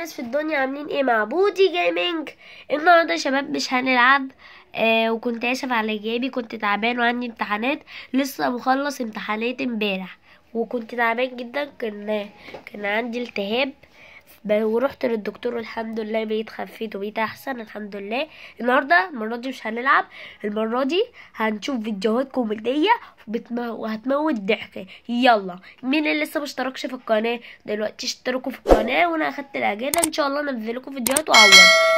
الناس في الدنيا، عاملين ايه؟ مع بودي جيمنج. النهارده يا شباب مش هنلعب. وكنت اسف على ايجابي، كنت تعبان وعندي امتحانات. لسه مخلص امتحانات امبارح وكنت تعبان جدا. كان عندي التهاب ورحت للدكتور والحمد لله بقيت خفيت وبقيت احسن الحمد لله. النهارده المره دي مش هنلعب، المره دي هنشوف فيديوهات كوميديه وهتموت ضحك. يلا، مين اللي لسه مشتركش في القناه دلوقتي اشتركوا في القناه، وانا اخدت الاجازه ان شاء الله انزل لكم فيديوهات واعوض.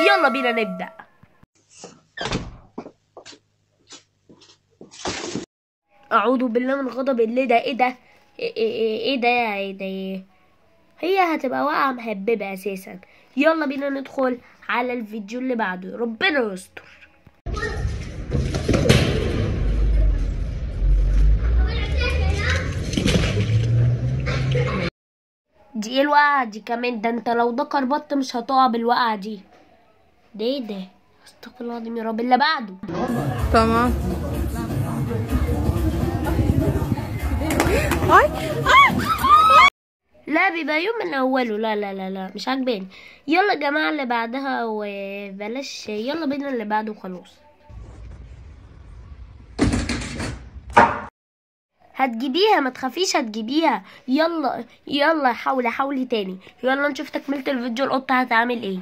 يلا بينا نبدا. اعوذ بالله من غضب الله. ده ايه ده؟ ايه ده؟ ايه ده؟ هي هتبقى واقعة مهببة اساسا. يلا بينا ندخل على الفيديو اللي بعده، ربنا يستر. دي ايه الوقعة دي كمان؟ ده انت لو ده كربط مش هتقع بالوقعة دي. ده ايه ده؟ استغفر الله العظيم يا رب. اللي بعده تمام. لا، بيبقى يوم من اوله. لا لا لا لا، مش عاجباني. يلا يا جماعه اللي بعدها وبلاش. يلا بينا اللي بعده وخلاص. هتجيبيها ما تخافيش، هتجيبيها. يلا يلا، حاولي تاني. يلا نشوف تكمله الفيديو، القطه هتعمل ايه.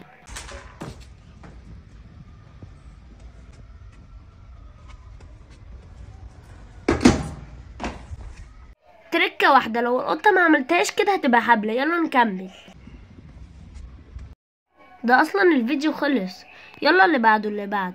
تركه واحده، لو القطه ما عملتهاش كده هتبقى حبله. يلا نكمل. ده اصلا الفيديو خلص. يلا اللي بعده.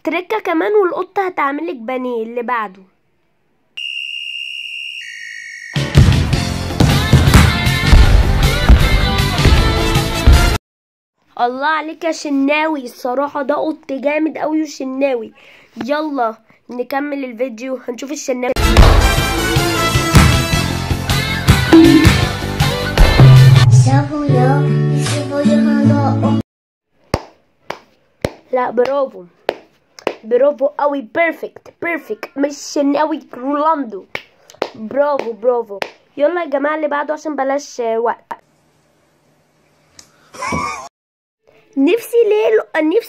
تركه كمان والقطه هتعملك بانيه. اللي بعده. الله عليك يا شناوي، الصراحة ده قط جامد قوي وشناوي. يلا نكمل الفيديو هنشوف الشناوي. لا، برافو قوي. بيرفكت مش شناوي، رونالدو. برافو. يلا يا جماعة اللي بعده عشان بلاش وقت. نفسي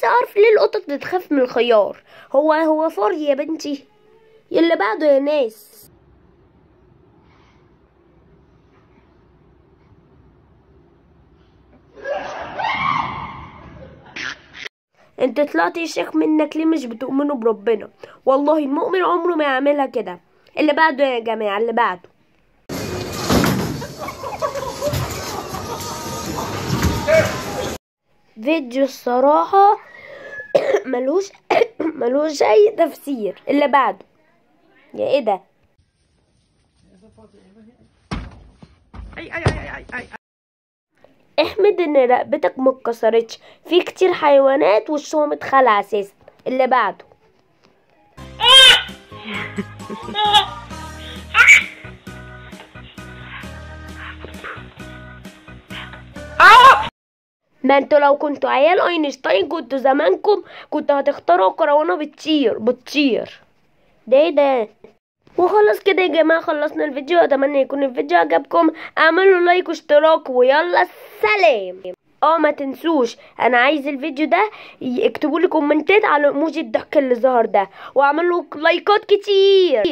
اعرف ليه القطط بتخاف من الخيار. هو فري يا بنتي. اللي بعده يا ناس. انت طلعتي شيخ منك ليه؟ مش بتؤمنوا بربنا؟ والله المؤمن عمره ما يعملها كده. اللي بعده يا جماعه، اللي بعده. فيديو الصراحة ملوش اي تفسير. اللي بعده. يا ايه ده؟ احمد ان رقبتك متكسرتش، في كتير حيوانات وشهم اتخلع اساسا. اللي بعده. ما انتوا لو كنتوا عيال اينشتاين كنتوا زمانكم كنتوا هتختاروا كروانه بتطير. ده ايه ده؟ وخلاص كده يا جماعه، خلصنا الفيديو. اتمنى يكون الفيديو عجبكم. اعملوا لايك واشتراك ويلا سلام. ما تنسوش، انا عايز الفيديو ده اكتبوا لي كومنتات على ايموجي الضحك اللي ظهر ده، واعملوا لايكات كتير.